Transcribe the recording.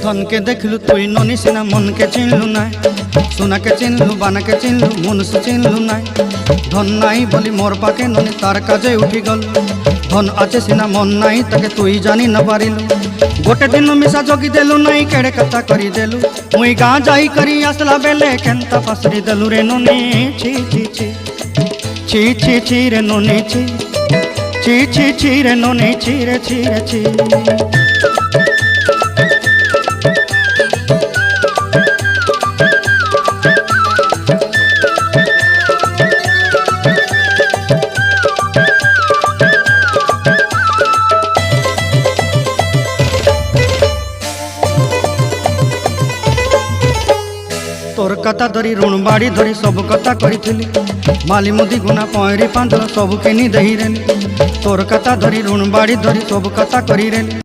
धन के देखलु तुई ननी सिना मन के चिन्हलु ना सोना के चिन्हलु बाना के चिन्हलु मनुष्य चिन्हलु ना धन नाई बोली मोर पाके ननी तार काजे उठी गल धन आचे सिना मन नाई ताके तुई जानी न पारिलु गोटे दिन मिसा जगी देलु नाई केड़े कथा करी देलु मुई गाँ जाई करी आसला बेले केंता फासरी देलु रे ननी छी छी छी छी छी छी रे ननी छी छी छी छी रे ननी छी रे छी रे छी। तोर कथा धरी ऋण बाड़ी धरी सब कथा करी माली मुदी गुना पहरी पांदर सब किनी दही रेली तोर कथा धरी ऋण बाड़ी धरी सब कथा करी रेली।